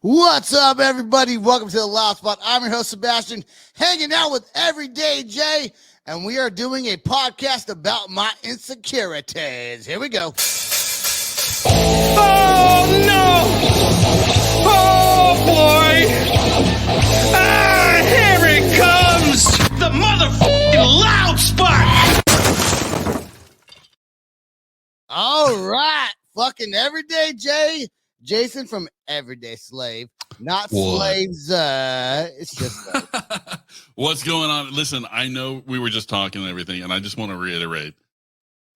What's up, everybody? Welcome to the Loud Spot. I'm your host, Sebastian, hanging out with Everyday Jay, and we are doing a podcast about my insecurities. Here we go. Oh no! Oh boy! Ah, here it comes! The motherfucking Loud Spot! All right, fucking Everyday Jay, Jason from Everyday Slave, not What? slaves. It's just What's going on? Listen, I know we were just talking and everything, and I just want to reiterate: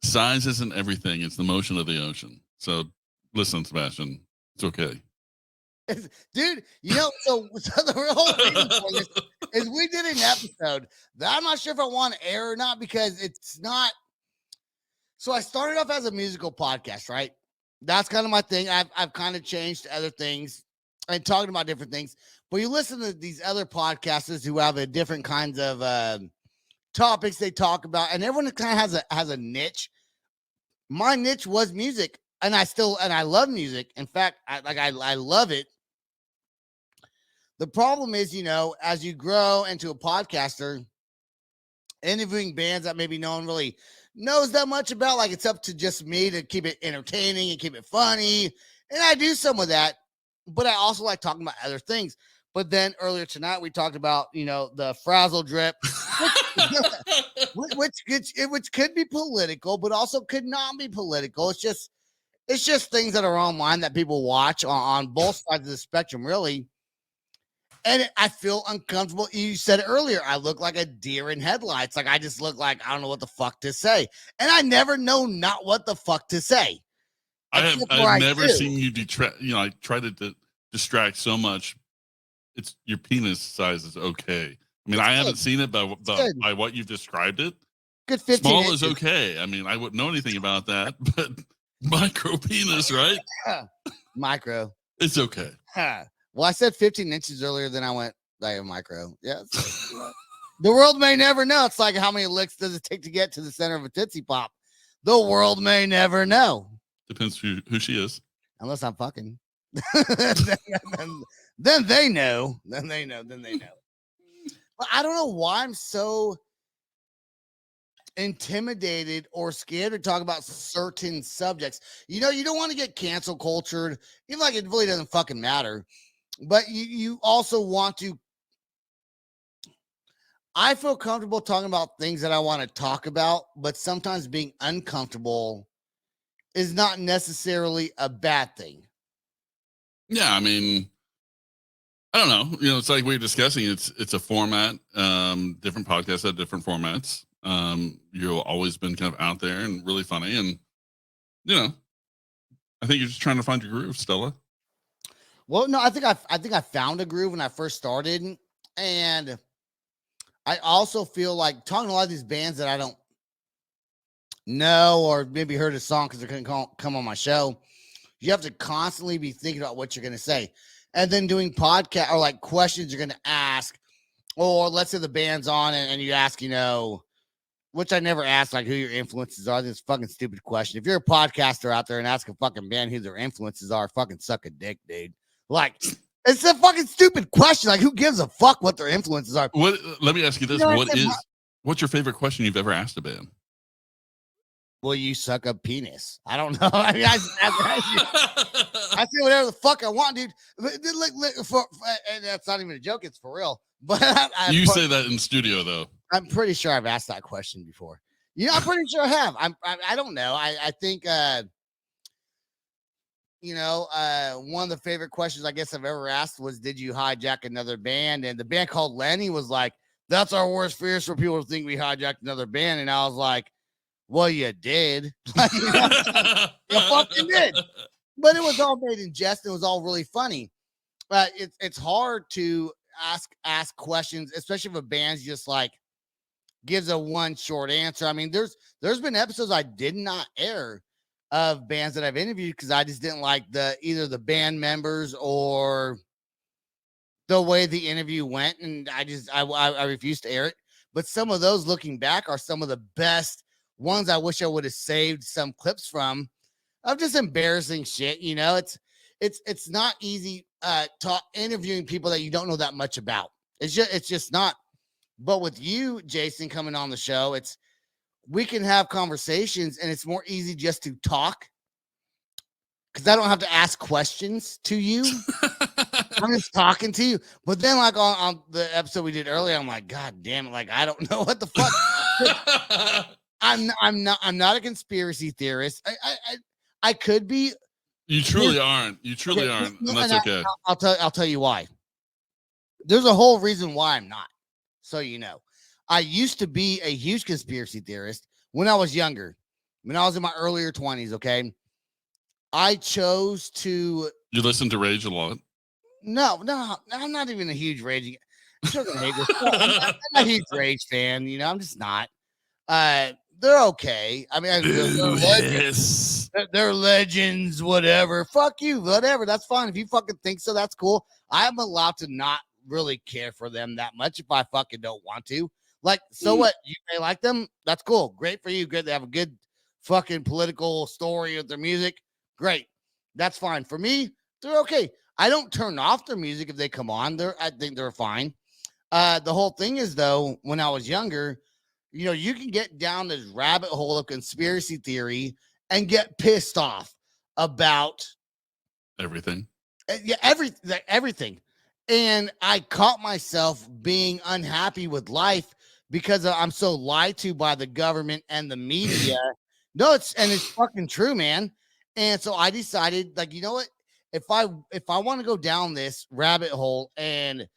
size isn't everything; it's the motion of the ocean. So, listen, Sebastian, it's okay. dude. So the whole reason for this is we did an episode that I'm not sure if I want to air or not because it's not. So I started off as a musical podcast, right? That's kind of my thing. I've kind of changed to other things and talking about different things. But you listen to these other podcasters who have a different kinds of topics they talk about, and everyone kind of has a niche. My niche was music, and I love music. In fact, I love it. The problem is, as you grow into a podcaster, interviewing bands that maybe no one really knows that much about, like it's up to just me to keep it entertaining and keep it funny. And I do some of that, but I also like talking about other things. But then earlier tonight, we talked about, the frazzle drip, which could be political, but also could not be political. It's just things that are online that people watch on both sides of the spectrum, really. And I feel uncomfortable. You said it earlier, I look like a deer in headlights. Like I just look like I don't know what the fuck to say. And I never know not what the fuck to say. I've never seen you detract. I try to distract so much. It's your penis size is okay. I mean, I haven't seen it, but by what you've described it, good 15 small inches. is okay. I mean, I wouldn't know anything about that, but micro penis, right? Micro. It's okay. Well, I said 15 inches earlier, then I went like a micro. Yeah. The world may never know. It's like how many licks does it take to get to the center of a Tootsie Pop? The world may never know. Depends who she is. Unless I'm fucking. then they know. Then they know. But I don't know why I'm so intimidated or scared to talk about certain subjects. You don't want to get cancel cultured. Even like it really doesn't fucking matter. But you also want to. I feel comfortable talking about things that I want to talk about, but sometimes being uncomfortable is not necessarily a bad thing. Yeah, I mean, I don't know. It's like we were discussing. It's a format. Different podcasts have different formats. You've always been kind of out there and really funny, and I think you're just trying to find your groove, Stella. Well, no, I think I found a groove when I first started, and I also feel like talking to a lot of these bands that I don't know or maybe heard a song because they couldn't come on my show. You have to constantly be thinking about what you're going to say, and then doing podcast or like questions you're going to ask, or let's say the band's on and you ask, which I never ask, like who your influences are. This fucking stupid question. If you're a podcaster out there and ask a fucking band who their influences are, fucking suck a dick, dude. Like, it's a fucking stupid question. Like, who gives a fuck what their influences are? Let me ask you this: what's your favorite question you've ever asked a band? Will you suck a penis? I don't know. I mean, I say whatever the fuck I want, dude. And that's not even a joke. It's for real. But you say that in studio, though. I'm pretty sure I've asked that question before. I'm pretty sure I have. I don't know. I think, one of the favorite questions I guess I've ever asked was, did you hijack another band? And the band called Lenny was like, that's our worst fears for people to think we hijacked another band. And I was like, well, you did. You fucking did. But it was all made in jest. It was all really funny. But it's hard to ask questions, especially if a band's just like gives a one short answer. I mean, there's been episodes I did not air of bands that I've interviewed because I just didn't like either the band members or the way the interview went, and I refused to air it. But some of those, looking back, are some of the best ones I wish I would have saved some clips from of just embarrassing shit. it's not easy interviewing people that you don't know that much about. It's just not. But with you, Jason, coming on the show, we can have conversations, and it's more easy just to talk because I don't have to ask questions to you. I'm just talking to you. But then, like on the episode we did earlier, I'm like, God damn it! Like I don't know what the fuck. I'm not a conspiracy theorist. I could be. You truly aren't. You truly aren't, and that's okay. I'll tell you why. There's a whole reason why I'm not. So you know, I used to be a huge conspiracy theorist when I was younger, when I was in my earlier 20s. Okay, I chose to. You listen to Rage a lot. No, I'm not even a huge Rage. I'm not a huge Rage fan. You know, I'm just not. They're okay. I mean, they're legends, whatever. Fuck you, whatever. That's fine. If you fucking think so, that's cool. I'm allowed to not really care for them that much if I fucking don't want to. Like, so what? You may like them. That's cool. Great for you. Good. They have a good fucking political story with their music. Great. That's fine. For me, they're okay. I don't turn off their music if they come on. I think they're fine. The whole thing is, though, when I was younger, you know, you can get down this rabbit hole of conspiracy theory and get pissed off about everything. Yeah, everything. And I caught myself being unhappy with life because I'm so lied to by the government and the media. No, it's fucking true, man. And so I decided, like, you know what? If I want to go down this rabbit hole and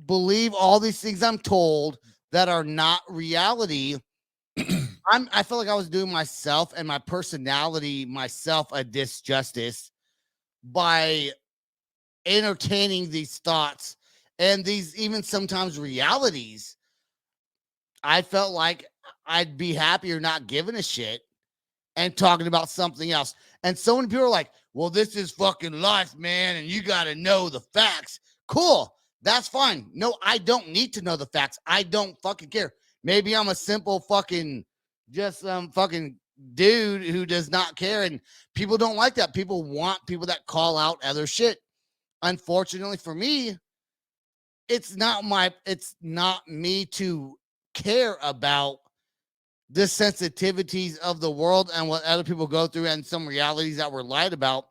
believe all these things I'm told that are not reality, I feel like I was doing myself and my personality, myself, a disjustice by entertaining these thoughts and these even sometimes realities. I felt like I'd be happier not giving a shit and talking about something else. And so many people are like, well, this is fucking life, man, and you got to know the facts. Cool. That's fine. No, I don't need to know the facts. I don't fucking care. Maybe I'm a simple fucking, just some fucking dude who does not care. And people don't like that. People want people that call out other shit. Unfortunately for me, it's not me to care about the sensitivities of the world and what other people go through and some realities that we're lied about.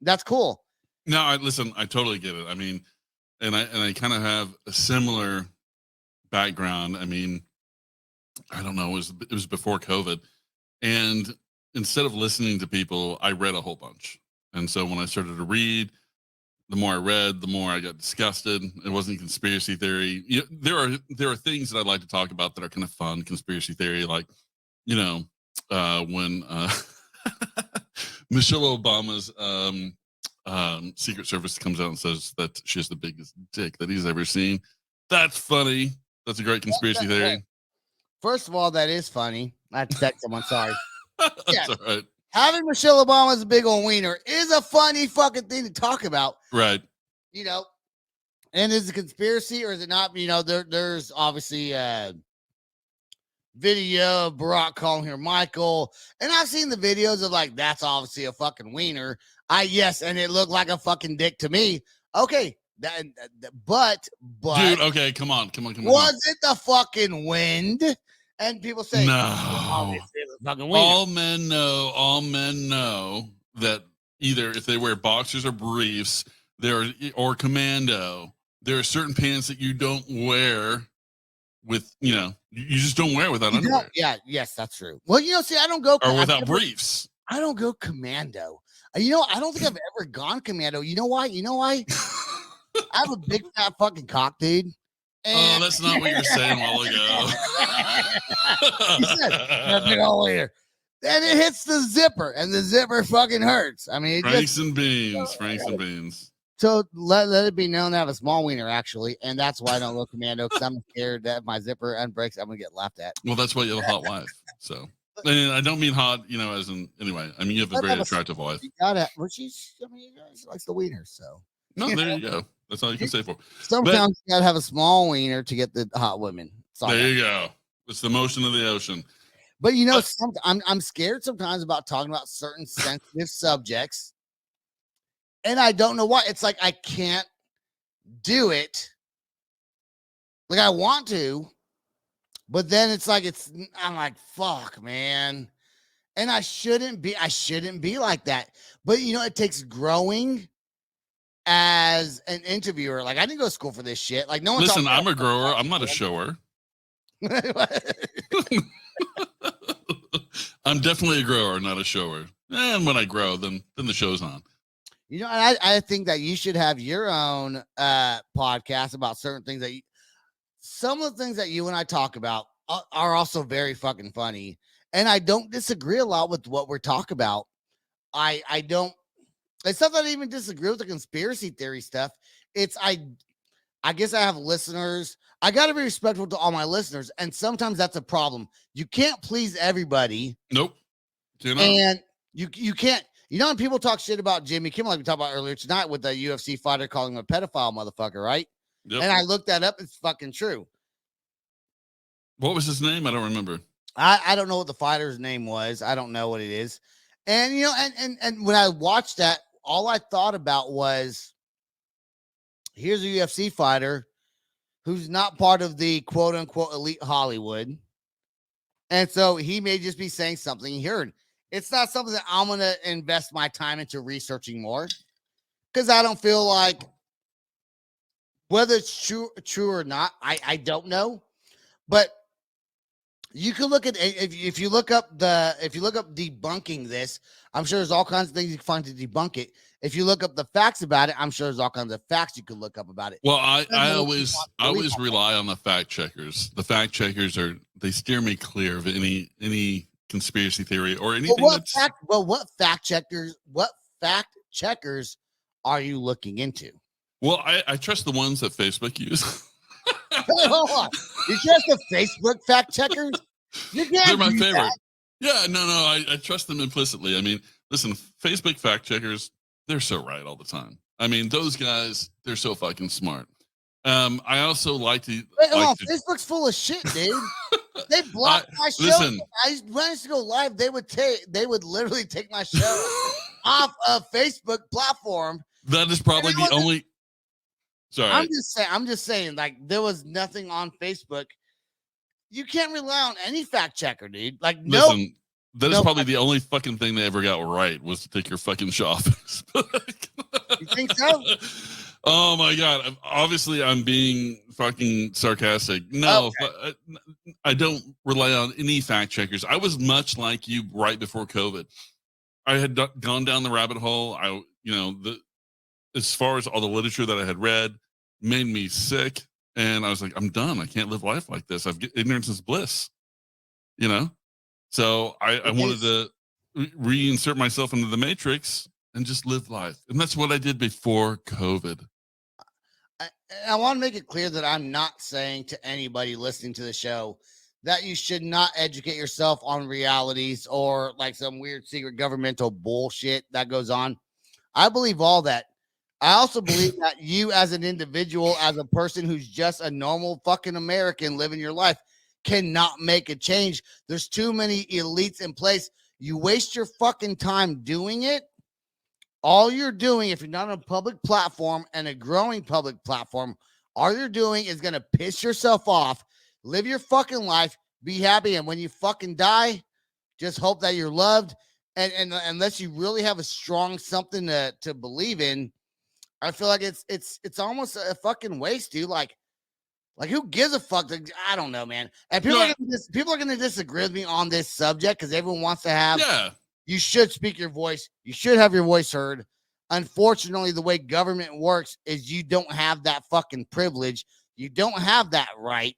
That's cool. No, I totally get it. I mean, and I kind of have a similar background. I mean, I don't know, it was before COVID. And instead of listening to people, I read a whole bunch. And so when I started to read, the more I read, the more I got disgusted. It wasn't conspiracy theory. You know, there are things that I'd like to talk about that are kind of fun conspiracy theory, like, you know, when Michelle Obama's Secret Service comes out and says that she has the biggest dick that he's ever seen. That's funny. That's a great conspiracy theory. First of all, that is funny. I have to text someone. Sorry. That's all right. Having Michelle Obama's big old wiener is a funny fucking thing to talk about. Right. You know, and is it a conspiracy or is it not? You know, there's obviously video of Barack calling her Michael. And I've seen the videos of like, that's obviously a fucking wiener. Yes, and it looked like a fucking dick to me. Okay. But dude, okay, come on. Was it the fucking wind? And people say, no. All men know that either if they wear boxers or briefs, or commando, there are certain pants that you don't wear with, you know, you just don't wear without underwear. Yeah, yes, that's true. Well, you know, see, I don't go or without briefs. I don't go commando. You know, I don't think I've ever gone commando. You know why? I have a big fat fucking cock, dude. And that's not what you were saying a while ago. You said that big old later. Then it hits the zipper, and the zipper fucking hurts. I mean, Franks and beans. So let it be known that I have a small wiener, actually, and that's why I don't go commando, because I'm scared that if my zipper unbreaks, I'm gonna get laughed at. Well, that's why you have a hot wife. So, and I don't mean hot, you know, as in anyway. I mean, you have a very attractive wife. She likes the wiener, so. No, there you go. That's all you can say for. Sometimes you gotta have a small wiener to get the hot women. There you go. It's the motion of the ocean. But you know, I'm scared sometimes about talking about certain sensitive subjects And I don't know why. It's like I can't do it. Like I want to, but then it's like I'm like, fuck, man. And I shouldn't be like that. But it takes growing as an interviewer. Like I didn't go to school for this shit. Like no one Listen, taught I'm a grower. I'm not a shower. me. I'm definitely a grower, not a shower. And when I grow, then the show's on. And I think that you should have your own podcast about certain things that some of the things that you and I talk about are also very fucking funny. And I don't disagree a lot with what we're talking about. I don't. It's not that I even disagree with the conspiracy theory stuff. It's I guess I have listeners. I got to be respectful to all my listeners, and sometimes that's a problem. You can't please everybody. Nope. And you can't. When people talk shit about Jimmy Kimmel, like we talked about earlier tonight with the UFC fighter calling him a pedophile motherfucker, right? Yep. And I looked that up. It's fucking true. What was his name? I don't remember. I don't know what the fighter's name was. I don't know what it is. And and when I watched that, all I thought about was, here's a UFC fighter who's not part of the quote unquote elite Hollywood. And so he may just be saying something he heard. It's not something that I'm going to invest my time into researching more, because I don't feel like, whether it's true or not, I don't know. But you can look at, if you look up debunking this, I'm sure there's all kinds of things you can find to debunk it. If you look up the facts about it, I'm sure there's all kinds of facts you could look up about it. Well, I always rely on the fact checkers. The fact checkers they steer me clear of any conspiracy theory or anything. What fact checkers are you looking into? Well, I trust the ones that Facebook use. Hold on. You trust the Facebook fact checkers? They're my favorite. That. Yeah, no, I trust them implicitly. I mean, listen, Facebook fact checkers, they're so right all the time. I mean, those guys, they're so fucking smart. I also like to. Facebook's full of shit, dude. They blocked my show. Listen, when I used to go live, they would literally take my show off a Facebook platform. That is probably the only. Sorry, I'm just saying, like, there was nothing on Facebook. You can't rely on any fact checker, dude. Like, listen, that is probably the only fucking thing they ever got right, was to take your fucking show off Facebook. You think so? Oh my god! Obviously, I'm being fucking sarcastic. No, okay. I don't rely on any fact checkers. I was much like you right before COVID. I had gone down the rabbit hole. As far as all the literature that I had read, made me sick, and I was like, I'm done. I can't live life like this. Ignorance is bliss. So I wanted to reinsert myself into the matrix and just live life, and that's what I did before COVID. I want to make it clear that I'm not saying to anybody listening to the show that you should not educate yourself on realities or like some weird secret governmental bullshit that goes on. I believe all that. I also believe that you, as an individual, as a person who's just a normal fucking American living your life, cannot make a change. There's too many elites in place. You waste your fucking time doing it. All you're doing, if you're not on a public platform and a growing public platform, all you're doing is going to piss yourself off, live your fucking life, be happy, and when you fucking die, just hope that you're loved. And unless you really have a strong something to believe in, I feel like it's almost a fucking waste, dude. Like who gives a fuck? I don't know, man. And people are gonna disagree with me on this subject because everyone wants to have. Yeah. You should speak your voice. You should have your voice heard. Unfortunately, the way government works is you don't have that fucking privilege. You don't have that right.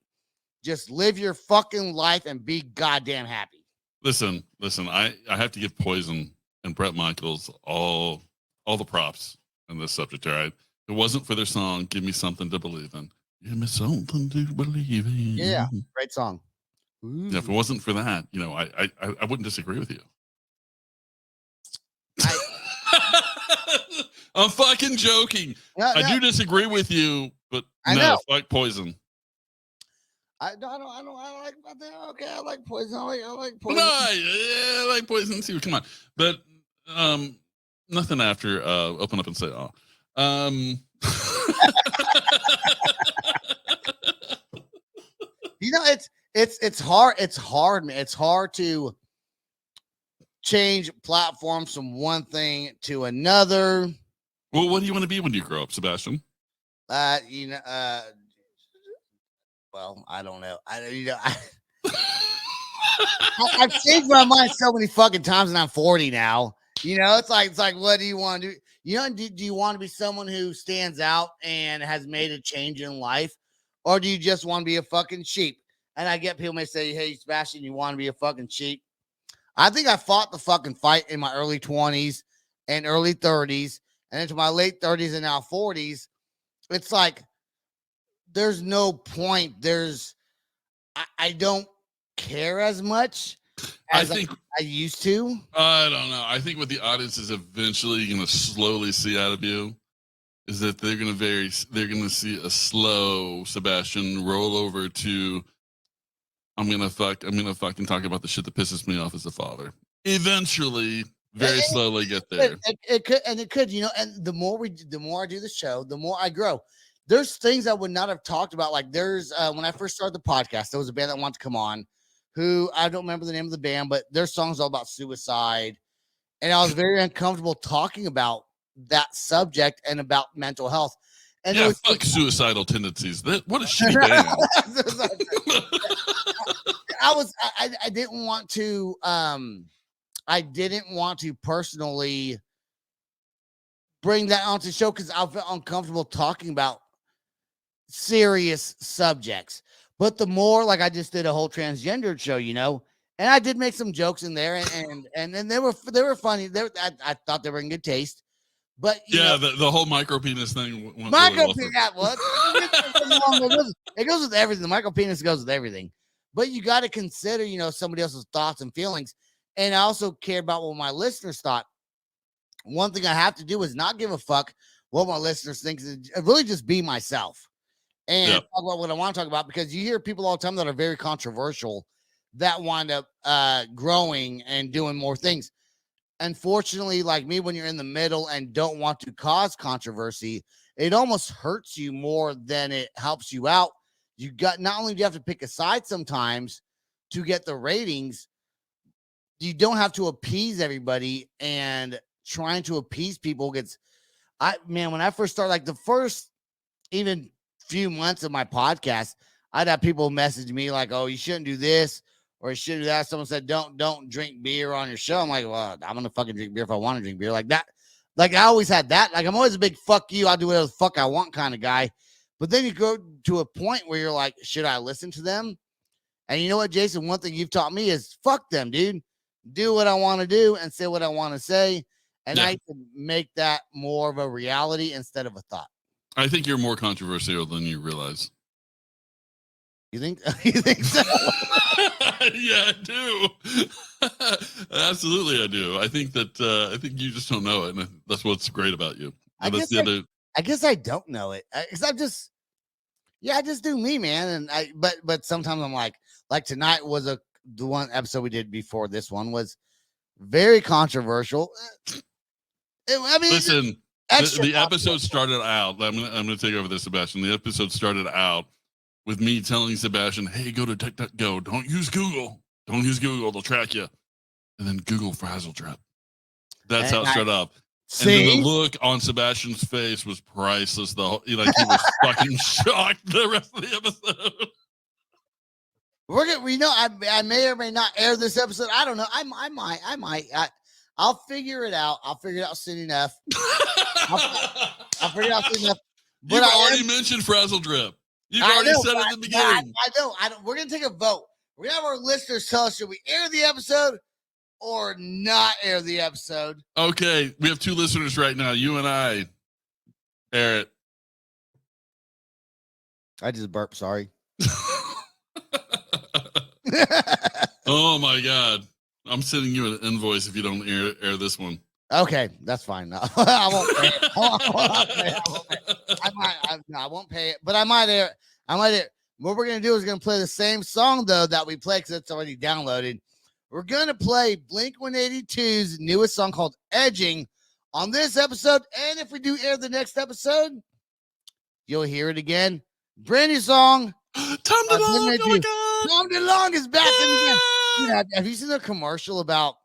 Just live your fucking life and be goddamn happy. Listen. I have to give Poison and Brett Michaels all the props in this subject. All right. If it wasn't for their song, "Give Me Something to Believe In." Give me something to believe in. Yeah, great song. Yeah, if it wasn't for that, I wouldn't disagree with you. I'm fucking joking. I do disagree with you, but fuck Poison. I like Poison. I like Poison. I like Poison too. Come on, but Nothing after open up and say, oh. You know, it's hard. It's hard, man. It's hard to change platforms from one thing to another. Well, what do you want to be when you grow up, Sebastian? You know, well, I don't know. I've changed my mind so many fucking times, and I'm 40 now. You know, it's like, what do you want to do? You know, do you want to be someone who stands out and has made a change in life, or do you just want to be a fucking sheep? And I get people may say, "Hey, Sebastian, you want to be a fucking sheep?" I think I fought the fucking fight in my early 20s and early 30s, and into my late 30s and now 40s. It's like there's no point. I don't care as much as I used to. I don't know. I think what the audience is eventually going to slowly see out of you is that they're going to see a slow Sebastian roll over to, I'm going to fucking talk about the shit that pisses me off as a father. Eventually, very slowly get there. It could, you know, and the more I do the show, the more I grow. There's things I would not have talked about. Like there's, when I first started the podcast, there was a band that wanted to come on who I don't remember the name of the band, but their song's all about suicide. And I was very uncomfortable talking about that subject and about mental health. And yeah, fuck suicidal tendencies. What a shitty band. I didn't want to personally bring that onto the show because I felt uncomfortable talking about serious subjects. But the more, like, I just did a whole transgender show, you know, and I did make some jokes in there, and they were funny. I thought they were in good taste. But yeah, the whole micro penis thing. Micro penis, it goes with everything. The micro penis goes with everything. But you got to consider, you know, somebody else's thoughts and feelings. And I also care about what my listeners thought. One thing I have to do is not give a fuck what my listeners think. Really just be myself and talk about what I want to talk about, because you hear people all the time that are very controversial that wind up growing and doing more things. Unfortunately, like me, when you're in the middle and don't want to cause controversy, it almost hurts you more than it helps you out. You got, not only do you have to pick a side sometimes to get the ratings, you don't have to appease everybody, and trying to appease people gets, when I first started, like the first even few months of my podcast, I'd have people message me like, "Oh, you shouldn't do this or you shouldn't do that." Someone said, don't drink beer on your show. I'm like, well, I'm gonna fucking drink beer if I want to drink beer. Like that. Like I always had that. Like I'm always a big fuck you, I'll do whatever the fuck I want kind of guy. But then you go to a point where you're like, should I listen to them? And you know what, Jason? One thing you've taught me is fuck them, dude. Do what I want to do and say what I want to say. And I can make that more of a reality instead of a thought. I think you're more controversial than you realize. You think? You think so? Yeah, I do. Absolutely, I do. I think you just don't know it, and that's what's great about you. I guess I don't know it, because I just do me, man. And but sometimes I'm like tonight was the one episode we did before this one was very controversial. Listen, the episode started out. I'm gonna take over this, Sebastian. The episode started out with me telling Sebastian, "Hey, go to DuckDuckGo. Don't use Google. Don't use Google. They'll track you." And then Google Frazzledrip. That's how it started off. And then the look on Sebastian's face was priceless. He was fucking shocked the rest of the episode. I may or may not air this episode. I don't know. I might. I'll figure it out. I'll figure it out soon enough. I'll figure it out soon enough. But You've already mentioned Frazzledrip. You've already said it in the beginning. I know. We're gonna take a vote. We're gonna have our listeners tell us, should we air the episode or not air the episode? Okay, we have 2 listeners right now. You and I. Air it. I just burped. Sorry. Oh my God. I'm sending you an invoice if you don't air this one. Okay, that's fine. I won't pay it. I won't pay it, but I might air it. What we're going to do is going to play the same song, though, that we play because it's already downloaded. We're going to play Blink-182's newest song called Edging on this episode. And if we do air the next episode, you'll hear it again. Brand new song. Tom DeLonge, oh my God. Tom DeLonge is back in the game. You know, have you seen the commercial about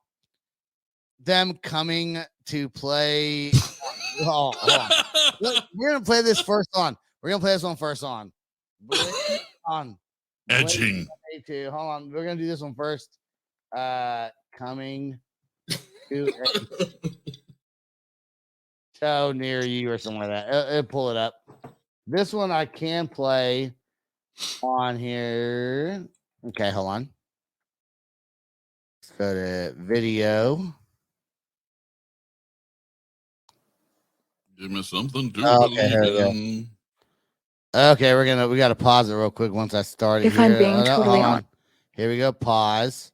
them coming to play? Hold on. We're going to play this first on. We're going to play this one first on. Edging. Hold on. We're going to do this one first. Coming to a show near you or something like that. It'll pull it up. This one I can play on here. Okay, hold on. Let's go to video. Give me something to Okay, here we believe go. in. Okay, we got to pause it real quick once I start it. If I'm being totally honest. Here we go. Pause.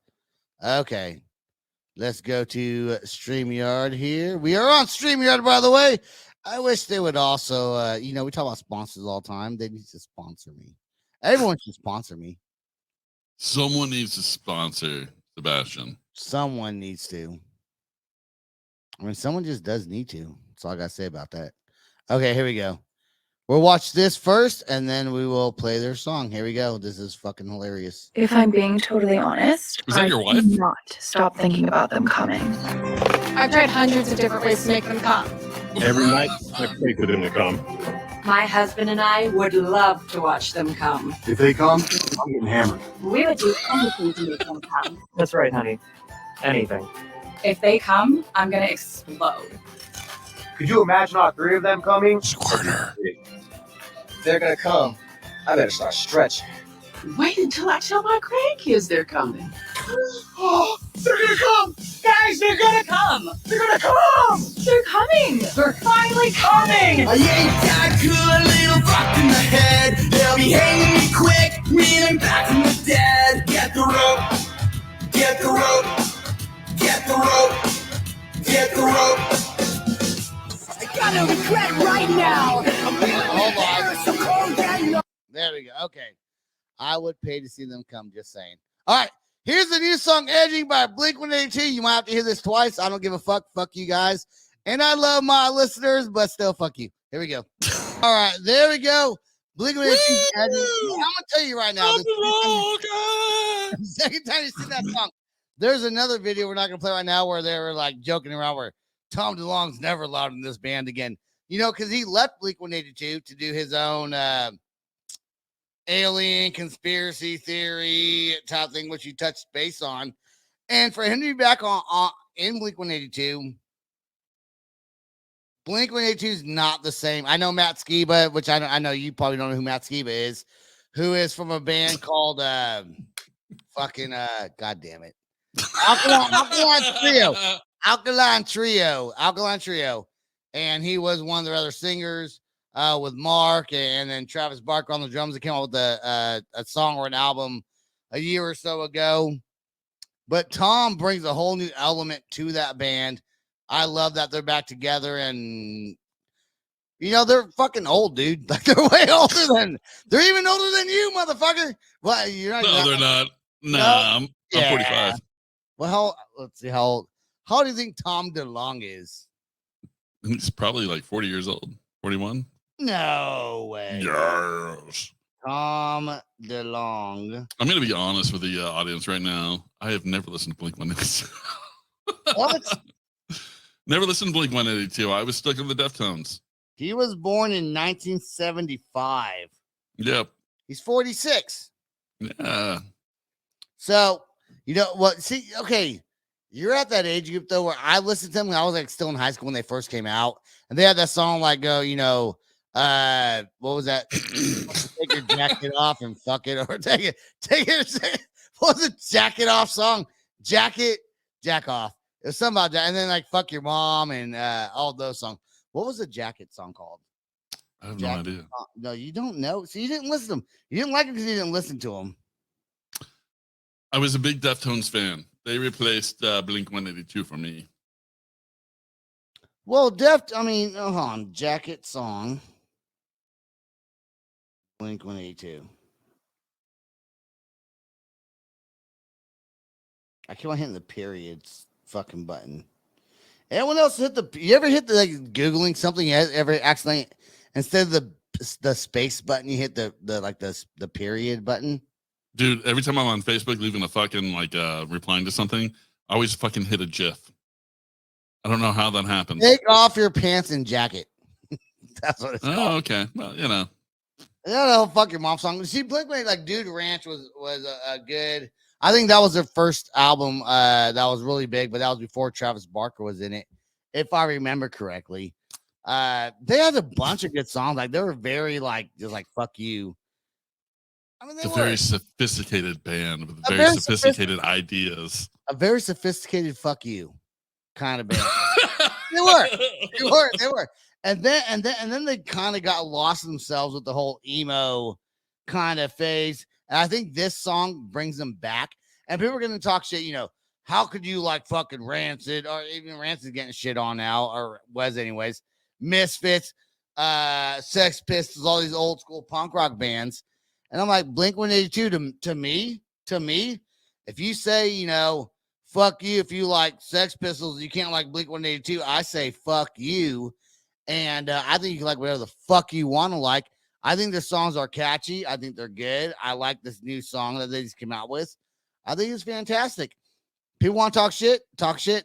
Okay. Let's go to StreamYard here. We are on StreamYard, by the way. I wish they would also, we talk about sponsors all the time. They need to sponsor me. Everyone should sponsor me. Someone needs to sponsor Sebastian. Someone needs to. I mean, someone just does need to. That's all I got to say about that. Okay, here we go. We'll watch this first, and then we will play their song. Here we go. This is fucking hilarious. If I'm being totally honest, Is that I your wife? cannot stop thinking about them coming. I've tried hundreds of different ways to make them come. Every night, I pray for them to come. My husband and I would love to watch them come. If they come, I'm getting hammered. We would do anything to make them come. That's right, honey. Anything. If they come, I'm gonna explode. Could you imagine all three of them coming? Squirter. If they're gonna come, I better start stretching. Wait until I tell my grandkids they're coming. Oh, they're gonna come! Guys, they're gonna come! They're gonna come! They're coming! They're finally coming! I ain't that good, little fuck in the head. They'll be hanging me quick, reeling back from the dead. Get the rope, get the rope, get the rope, get the rope. I got no regret right now. I'm Hold on. so cold that There we go. Okay. I would pay to see them come, just saying. All right. Here's the new song, Edging by Blink-182. You might have to hear this twice. I don't give a fuck. Fuck you guys. And I love my listeners, but still, fuck you. Here we go. All right. There we go. Blink-182. I'm going to tell you right now. The second time you see that song, there's another video we're not going to play right now where they were like joking around where Tom DeLonge's never allowed in this band again. You know, because he left Blink-182 to do his own alien conspiracy theory type thing, which he touched base on. And for him to be back on in Blink-182, Blink-182 is not the same. I know Matt Skiba, which I know you probably don't know who Matt Skiba is, who is from a band called God damn it. Alkaline Trio. And he was one of their other singers with Mark and then Travis Barker on the drums. That came out with a song or an album a year or so ago. But Tom brings a whole new element to that band. I love that they're back together, and they're fucking old, dude. Like they're way older than they're even older than you, motherfucker. Well, you're not. No, they're not. Nah, I'm 45. Well, let's see how old. How do you think Tom DeLonge is? He's probably like 40 years old. 41? No way. Yes. Tom DeLonge. I'm going to be honest with the audience right now. I have never listened to Blink-182. What? Never listened to Blink-182. I was stuck in the Deftones. He was born in 1975. Yep. He's 46. Yeah. So, you know what? See, okay. You're at that age group, though, where I listened to them when I was like still in high school when they first came out. And they had that song like, what was that? Take your jacket off and fuck it. Or take it. What was the jacket off song? Jack off. It was something about that. And then like fuck your mom and all those songs. What was the jacket song called? I have no idea. No, you don't know. So you didn't listen to them. You didn't like it because you didn't listen to them. I was a big Deftones fan. They replaced Blink-182 for me. Well, hold on. Jacket song. Blink-182. I keep on hitting the periods fucking button. Anyone else hit the? You ever hit the like googling something? You ever accidentally instead of the space button, you hit the period button? Dude, every time I'm on Facebook leaving a fucking like replying to something, I always fucking hit a GIF. I don't know how that happens. Take off your pants and jacket. That's what it's called. Oh, okay. Well, you know. Yeah, fuck your mom song. See, Blink like Dude Ranch was a good. I think that was their first album that was really big, but that was before Travis Barker was in it, if I remember correctly. They had a bunch of good songs. Like they were very like just like fuck you. I mean, It's a very sophisticated band with very sophisticated ideas. A very sophisticated fuck you kind of band. They were. And then they kind of got lost themselves with the whole emo kind of phase. And I think this song brings them back. And people are going to talk shit, you know, how could you like fucking Rancid, or even Rancid getting shit on now, or was anyways, Misfits, Sex Pistols, all these old school punk rock bands. And I'm like, Blink-182 to me, if you say, you know, fuck you, if you like Sex Pistols, you can't like Blink-182, I say fuck you. And I think you can like whatever the fuck you want to like. I think their songs are catchy. I think they're good. I like this new song that they just came out with. I think it's fantastic. People want to talk shit.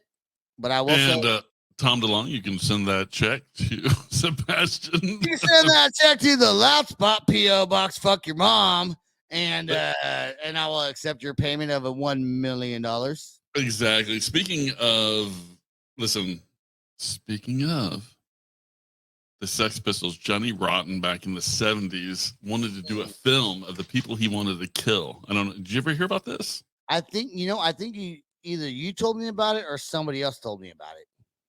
But I will say, Tom DeLonge, you can send that check to Sebastian. You can send that check to the Loud Spot P.O. Box. Fuck your mom, and I will accept your payment of $1 million. Exactly. Speaking of the Sex Pistols, Johnny Rotten back in the 70s wanted to do a film of the people he wanted to kill. I don't know. Did you ever hear about this? I think either you told me about it or somebody else told me about it.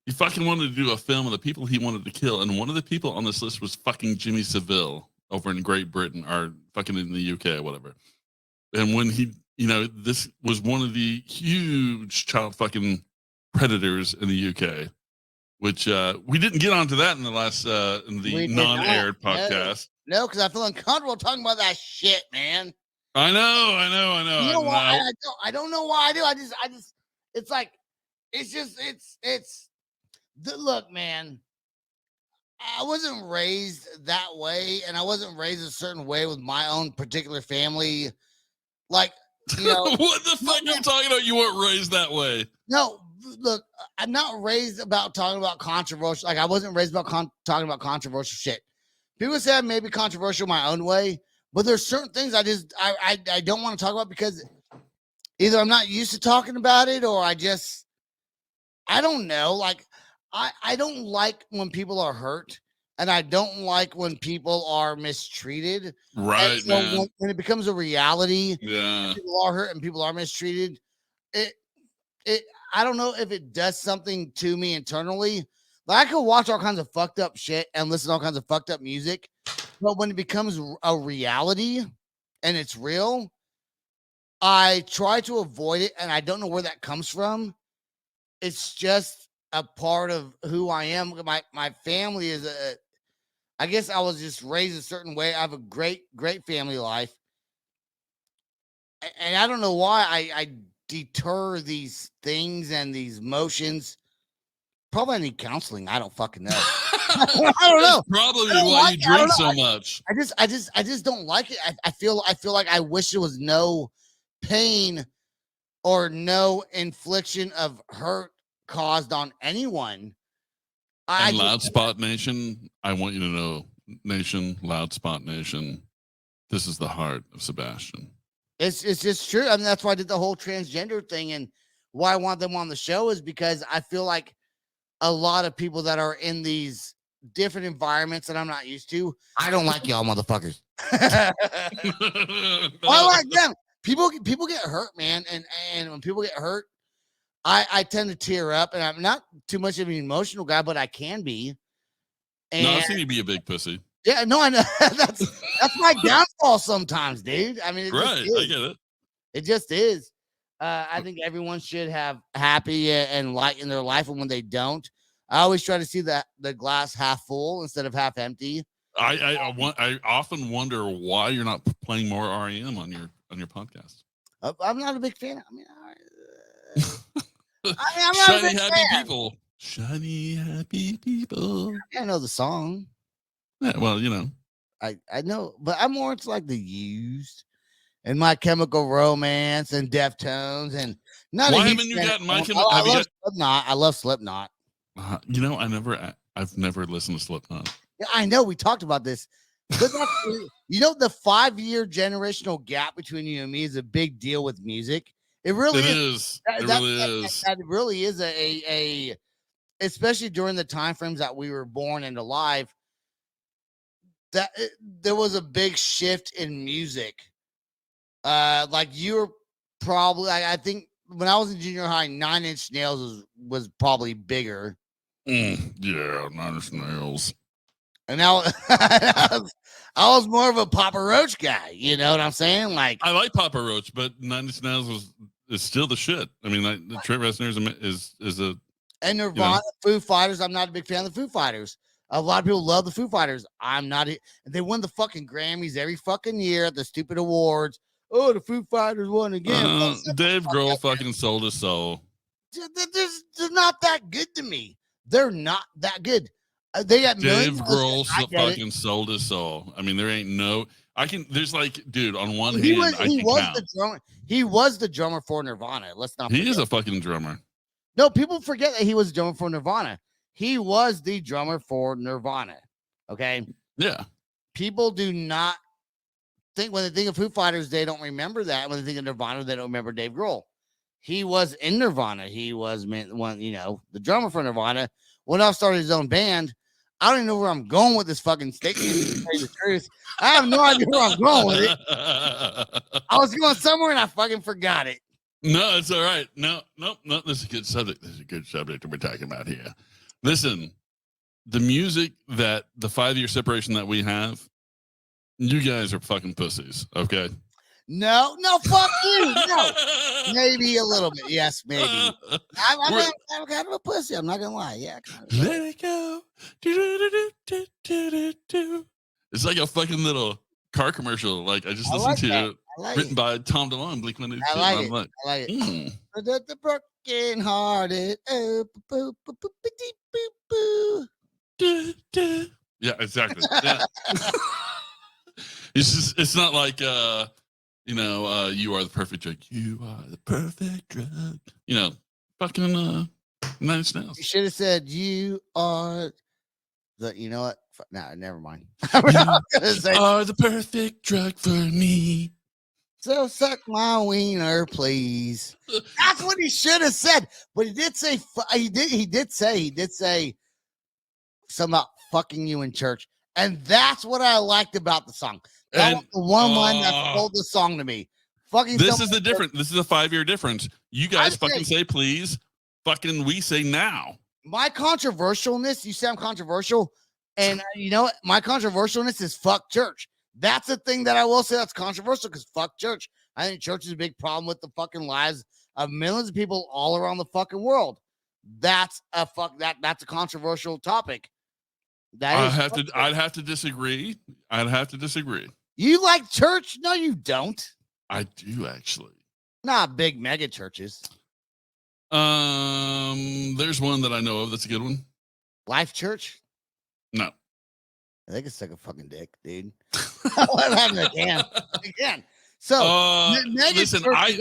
He fucking wanted to do a film of the people he wanted to kill. And one of the people on this list was fucking Jimmy Savile over in Great Britain, or fucking in the UK or whatever. And when he, you know, this was one of the huge child fucking predators in the UK. Which we didn't get onto that in the last in the non-aired podcast. No, because I feel uncomfortable talking about that shit, man. I know. You know why? I don't know why I do. I just. It's like, look, man. I wasn't raised that way, and I wasn't raised a certain way with my own particular family. Like, you know, what the fuck are you talking about? You weren't raised that way. No. Look, I'm not raised about talking about controversial. Like I wasn't raised about talking about controversial shit. People say I may be controversial my own way, but there's certain things I don't want to talk about because either I'm not used to talking about it or I don't know. Like I don't like when people are hurt, and I don't like when people are mistreated. Right, so man. When it becomes a reality, yeah, people are hurt and people are mistreated. I don't know if it does something to me internally. Like I could watch all kinds of fucked up shit and listen to all kinds of fucked up music, but when it becomes a reality and it's real, I try to avoid it, and I don't know where that comes from. It's just a part of who I am. My family is I guess I was just raised a certain way. I have a great family life, and I don't know why I deter these things and these motions. Probably I need counseling. I don't fucking know. I don't know. Probably why you drink so much. I just don't like it. I feel like I wish there was no pain or no infliction of hurt caused on anyone. And Loud Spot Nation, I want you to know, Nation, Loud Spot Nation, this is the heart of Sebastian. It's just true. I mean, that's why I did the whole transgender thing, and why I want them on the show is because I feel like a lot of people that are in these different environments that I'm not used to, I don't like y'all motherfuckers. I like them. People get hurt, man, and when people get hurt, I tend to tear up, and I'm not too much of an emotional guy, but I can be. And no, I've seen you be a big pussy. Yeah, no, I know. that's my downfall sometimes, dude. I mean, right, I get it. It just is. I think everyone should have happy and light in their life, and when they don't, I always try to see the glass half full instead of half empty. I often wonder why you're not playing more REM on your podcast. I'm not a big fan. I mean, I'm not Shiny, a big happy fan. people. Shiny, happy people. I know the song. Yeah, well, you know. I know, but I'm more into like the Used and My Chemical Romance and Deftones and not. Why a huge haven't you fan of gotten My them. Chemical? I Have you love got? Slipknot. I love Slipknot. You know, I've never listened to Slipknot. Yeah, I know we talked about this, but that's, you know, the 5-year generational gap between you and me is a big deal with music. It really It is. is. It really is. That really is a especially during the time frames that we were born and alive. There was a big shift in music. Like you were probably, I think when I was in junior high, 9 Inch Nails was probably bigger. Yeah, 9 Inch Nails. And now I was more of a Papa Roach guy. You know what I'm saying? Like I like Papa Roach, but 9 Inch Nails is still the shit. I mean, Trent Reznor is a and Nirvana, Foo Fighters. I'm not a big fan of the Foo Fighters. A lot of people love the Foo Fighters. I'm not. They win the fucking Grammys every fucking year at the stupid awards. Oh, the Foo Fighters won again. Dave Grohl fucking sold his soul. They're not that good to me. They're not that good. They got Dave Grohl fucking sold his soul. I mean, there ain't no. There's like, dude. On one hand, he was the drummer. He was the drummer for Nirvana. Let's not. He is a fucking drummer. No, people forget that he was a drummer for Nirvana. He was the drummer for Nirvana. Okay. Yeah. People do not think when they think of Foo Fighters, they don't remember that. When they think of Nirvana, they don't remember Dave Grohl. He was in Nirvana. He was the drummer for Nirvana. Went off, started his own band. I don't even know where I'm going with this fucking statement. To tell you the truth, I have no idea where I'm going with it. I was going somewhere and I fucking forgot it. No, it's all right. No. This is a good subject. This is a good subject that we're talking about here. Listen, the music that the 5-year separation that we have, you guys are fucking pussies. Okay. No, fuck you. No, maybe a little bit. Yes, maybe. I'm kind of a pussy. I'm not gonna lie. Yeah. Let it go. It's like a fucking little car commercial. Like I just listened to it, written by Tom DeLonge, Blink-182. I like it. The broken hearted. Yeah, exactly. Yeah. It's not like you are the perfect drug. You are the perfect drug. Fucking 9 Inch Nails. You should have said you are the. You know what? Nah, never mind. You are the perfect drug for me. So suck my wiener, please. That's what he should have said. But he did say he did say something about fucking you in church. And that's what I liked about the song. That was the one line that sold the song to me. Fucking this is the difference. This is a 5-year difference. You guys say please. Fucking we say now. My controversialness, you say I'm controversial. And you know what? My controversialness is fuck church. That's the thing that I will say that's controversial because fuck church. I think church is a big problem with the fucking lives of millions of people all around the fucking world. That's a controversial topic. I'd have to disagree. You like church? No, you don't. I do actually. Not big mega churches. There's one that I know of that's a good one. Life Church? No. They can suck a fucking dick, dude. Again. So listen, I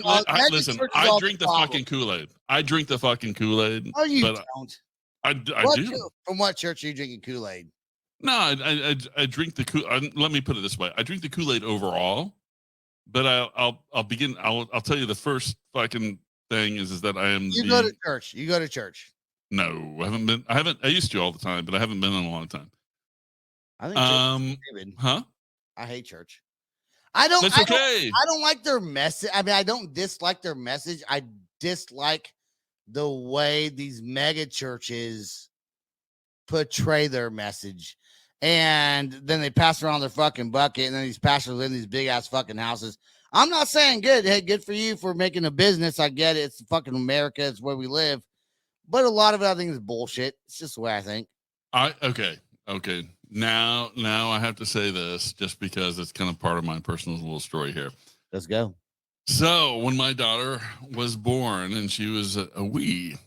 drink the fucking Kool-Aid. I drink the fucking Kool-Aid. Oh, you don't. I do. From what church are you drinking Kool-Aid? No, I drink the Kool-Aid. Let me put it this way: I drink the Kool-Aid overall, but I'll tell you the first fucking thing is that I am. You go to church. You go to church. No, I haven't been. I used to all the time, but I haven't been in a long time. I think. Huh? I hate church. I don't. That's okay. I don't like their message. I mean, I don't dislike their message. I dislike the way these mega churches portray their message. And then they pass around their fucking bucket, and then these pastors live in these big ass fucking houses. I'm not saying good. Hey, good for you for making a business. I get it. It's fucking America. It's where we live. But a lot of it, I think, is bullshit. It's just the way I think. Okay. Now I have to say this just because it's kind of part of my personal little story here. Let's go. So when my daughter was born and she was a wee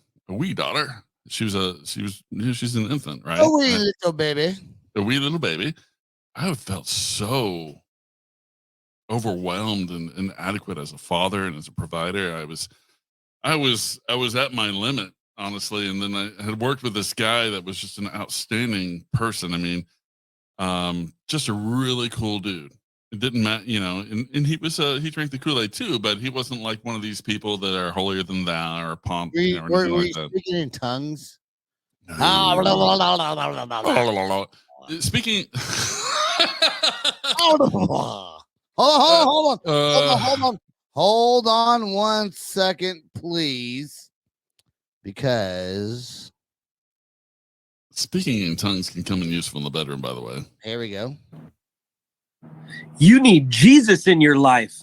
daughter, she's an infant, right? Oh, wee little baby. A wee little baby. I felt so overwhelmed and inadequate as a father and as a provider. I was at my limit, honestly. And then I had worked with this guy that was just an outstanding person. I mean, just a really cool dude. It didn't matter, and he was he drank the Kool-Aid too, but he wasn't like one of these people that are holier than thou or pomp, or anything Were like you that. speaking in tongues? Speaking. Hold on. Hold on 1 second, please. Because Speaking in tongues can come in useful in the bedroom, by the way. here we go. You need Jesus in your life.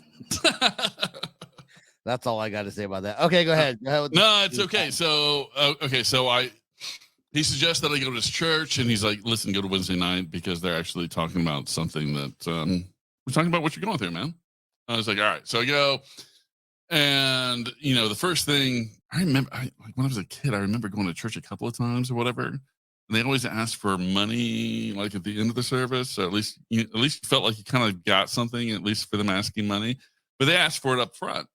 That's all I got to say about that. Okay, go ahead. No, it's okay. So, he suggests that I go to his church, and he's like, listen, go to Wednesday night because they're actually talking about something that we're talking about what you're going through, man. I was like, all right. So I go, and the first thing I remember, when I was a kid, I remember going to church a couple of times or whatever, and they always asked for money, like at the end of the service. So at least you felt like you kind of got something, at least for them asking money. But they asked for it up front,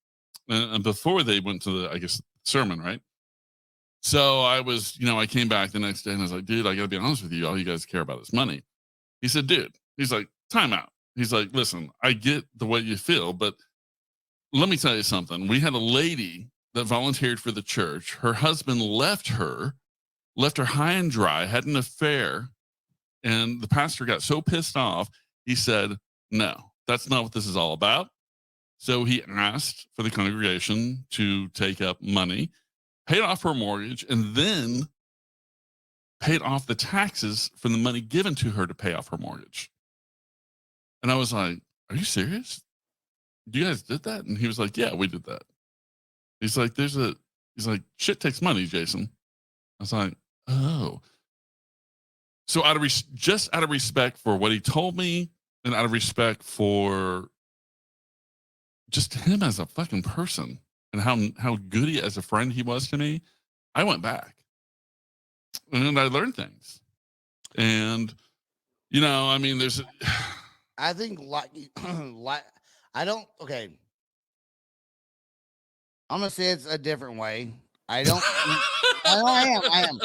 and before they went to the sermon, right? So I was, I came back the next day and I was like, dude, I got to be honest with you. All you guys care about is money. He said, dude, he's like, time out. He's like, listen, I get the way you feel, but let me tell you something. We had a lady that volunteered for the church. Her husband left her high and dry, had an affair. And the pastor got so pissed off. He said, no, that's not what this is all about. So he asked for the congregation to take up money, paid off her mortgage, and then paid off the taxes from the money given to her to pay off her mortgage. And I was like, are you serious? You guys did that? And he was like, yeah, we did that. He's like, shit takes money, Jason. I was like, oh. So out of respect for what he told me, and out of respect for just him as a fucking person and how good he as a friend he was to me, I went back and I learned things. And there's I think I don't. Okay, I'm gonna say it's a different way. I don't. I am.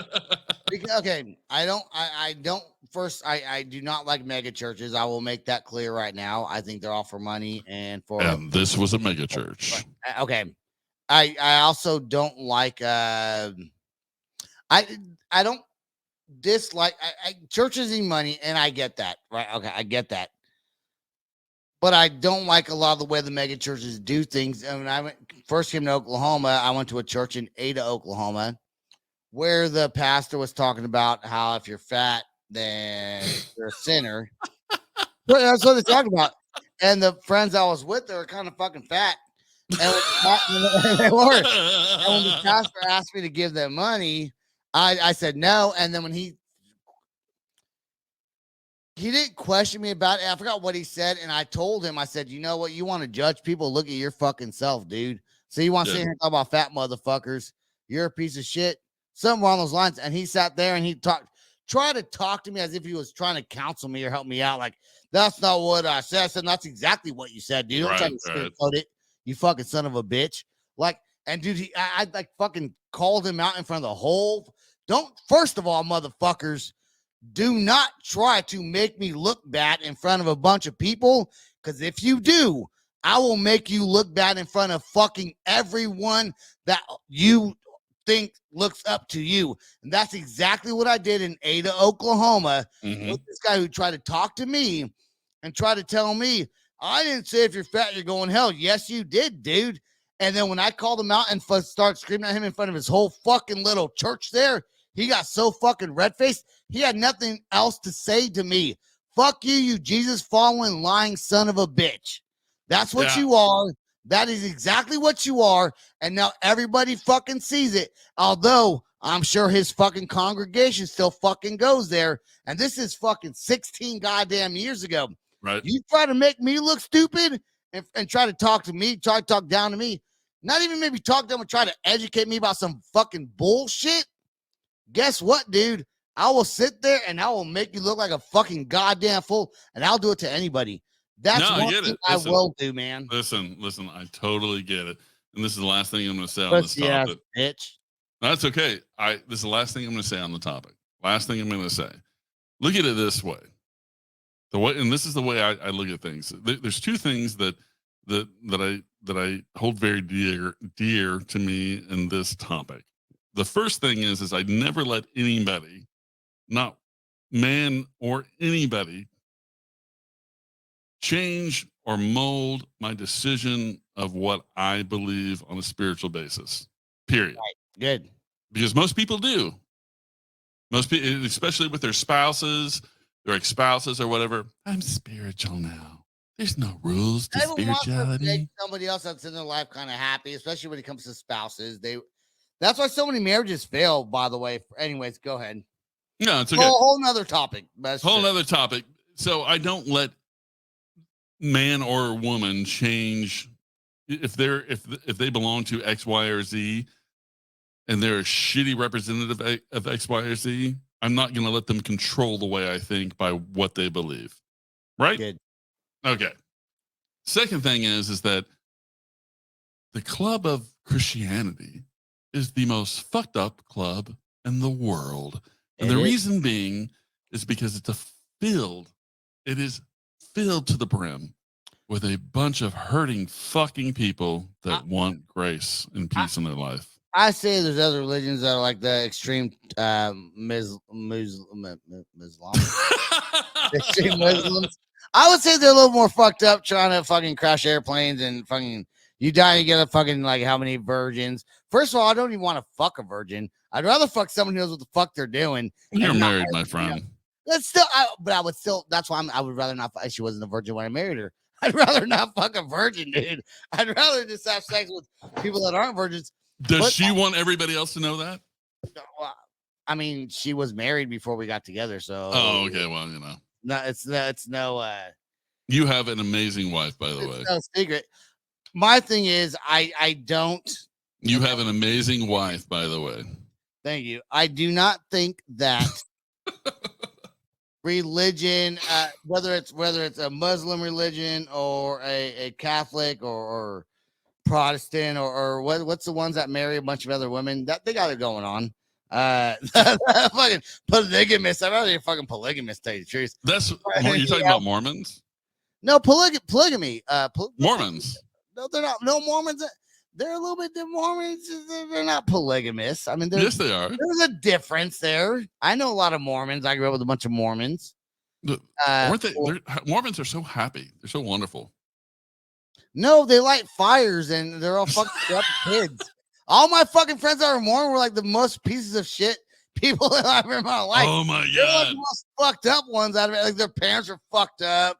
Because, okay, I don't. First, I do not like mega churches. I will make that clear right now. I think they're all for money and for. And this was a mega church. Okay, I also don't like. I don't dislike. Churches need money, and I get that. Right? Okay, I get that. But I don't like a lot of the way the mega churches do things. And when I first came to Oklahoma, I went to a church in Ada, Oklahoma, where the pastor was talking about how if you're fat, then you're a sinner. But that's what they talk about. And the friends I was with, they were kind of fucking fat. And they were. And when the pastor asked me to give them money, I said no. And then when he didn't question me about it. I forgot what he said. And I told him, I said, you know what? You want to judge people? Look at your fucking self, dude. So you want to sit here and talk about fat motherfuckers? You're a piece of shit. Something along those lines. And he sat there and he tried to talk to me as if he was trying to counsel me or help me out. Like, that's not what I said. I said, that's exactly what you said, dude. Don't try to sugarcoat it, you fucking son of a bitch. Like, and dude, I like fucking called him out in front of the whole. First of all, motherfuckers, do not try to make me look bad in front of a bunch of people, because if you do, I will make you look bad in front of fucking everyone that you think looks up to you. And that's exactly what I did in Ada, Oklahoma, with this guy who tried to talk to me and try to tell me, I didn't say if you're fat, you're going hell. Yes, you did, dude. And then when I called him out and started screaming at him in front of his whole fucking little church there, he got so fucking red-faced, he had nothing else to say to me. Fuck you, you Jesus-following lying son of a bitch. That's what you are. That is exactly what you are. And now everybody fucking sees it. Although I'm sure his fucking congregation still fucking goes there. And this is fucking 16 goddamn years ago. Right. You try to make me look stupid and try to talk to me, try to talk down to me. Not even maybe talk to them and try to educate me about some fucking bullshit. guess what, dude? I will sit there and I will make you look like a fucking goddamn fool, and I'll do it to anybody. That's No, I one get thing it. I Listen. will do, man. Listen, I totally get it. And this is the last thing I'm going to say on this Pussy ass topic. bitch. No, that's okay. This is the last thing I'm going to say on the topic. Last thing I'm going to say. Look at it this way. And this is the way I look at things. There's two things that I hold very dear to me in this topic. The first thing is I never let anybody, not man or anybody, change or mold my decision of what I believe on a spiritual basis. Period. Right. Good. Because most people do. Most people, especially with their spouses, their ex-spouses or whatever. I'm spiritual now. There's no rules to Everyone wants to spirituality. make somebody else that's in their life kind of happy, especially when it comes to spouses. That's why so many marriages fail, by the way. Anyways, go ahead. No, it's okay. Whole nother topic. Whole nother topic. So I don't let man or woman change if they belong to X, Y, or Z, and they're a shitty representative of X, Y, or Z. I'm not going to let them control the way I think by what they believe. Right? Good. Okay. Second thing is that the club of Christianity is the most fucked up club in the world. And the reason being is because it is filled to the brim with a bunch of hurting fucking people that want grace and peace in their life. I say there's other religions that are like the extreme Islam. Extreme Muslims. I would say they're a little more fucked up, trying to fucking crash airplanes and fucking you die and get a fucking like how many virgins. First of all, I don't even want to fuck a virgin. I'd rather fuck someone who knows what the fuck they're doing. You're married, my friend. That's still, but I would still. That's why I would rather not. She wasn't a virgin when I married her. I'd rather not fuck a virgin, dude. I'd rather just have sex with people that aren't virgins. Does she want everybody else to know that? I mean, she was married before we got together, so. Oh, okay. Well, you know. No, it's no. You have an amazing wife, by the way. No secret. My thing is, I don't. You have an amazing wife, by the way. Thank you. I do not think that religion, whether it's a Muslim religion or a Catholic or Protestant or what's the ones that marry a bunch of other women, that they got it going on. Fucking polygamist. I'd rather be a fucking polygamist, tell you the truth. That's you're talking about Mormons? No, polygamy. Mormons. No, they're not. No, Mormons. They're a little bit different. Mormons. They're not polygamists. I mean, yes, they are. There's a difference there. I know a lot of Mormons. I grew up with a bunch of Mormons. Weren't they? Mormons are so happy. They're so wonderful. No, they light fires and they're all fucking up kids. All my fucking friends that are Mormon were like the most pieces of shit people that I remember in my life. Oh my They're god, like the most fucked up ones out of it. Like their parents are fucked up.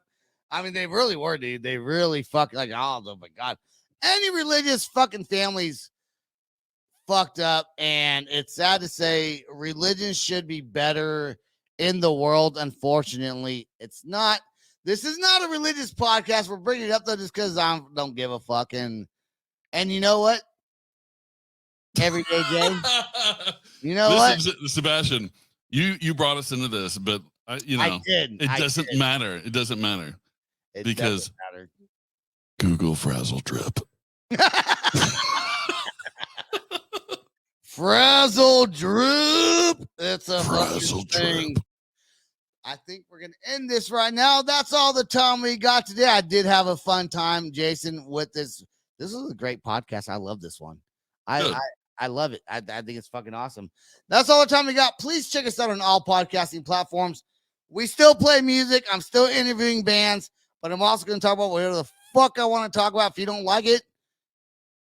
I mean, they really were, dude. They really fucked like oh my god. Any religious fucking families fucked up, and it's sad to say religion should be better in the world. Unfortunately, it's not. This is not a religious podcast. We're bringing it up though just because I don't give a fuck. And you know what? Everyday Jay. You know what? Sebastian, you brought us into this, but I did. It doesn't matter. It doesn't matter. Because Google Frazzle Drip. Frazzle Droop. It's a Frazzle thing. I think we're gonna end this right now. That's all the time we got today. I did have a fun time, Jason, with this. This is a great podcast. I love this one. I love it. I think it's fucking awesome. That's all the time we got. Please check us out on all podcasting platforms. We still play music. I'm still interviewing bands, but I'm also going to talk about whatever the fuck I want to talk about. If you don't like it,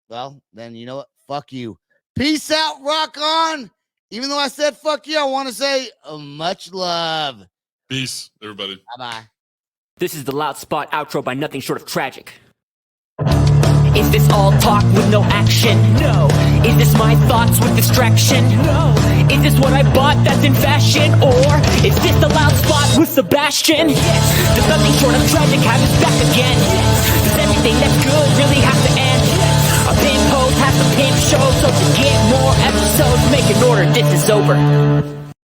well, then you know what? Fuck you. Peace out. Rock on. Even though I said fuck you, I want to say much love. Peace, everybody. Bye-bye. This is the Loud Spot outro by Nothing Short of Tragic. Is this all talk with no action? No. Is this my thoughts with distraction? No. Is this what I bought that's in fashion? Or is this the Loud Spot with Sebastian? Yes. Does Nothing Short of Tragic have his back again? Yes. Does everything that's good really have to end? Yes. Are they imposed past the pimp show. So to get more episodes, make an order, this is over.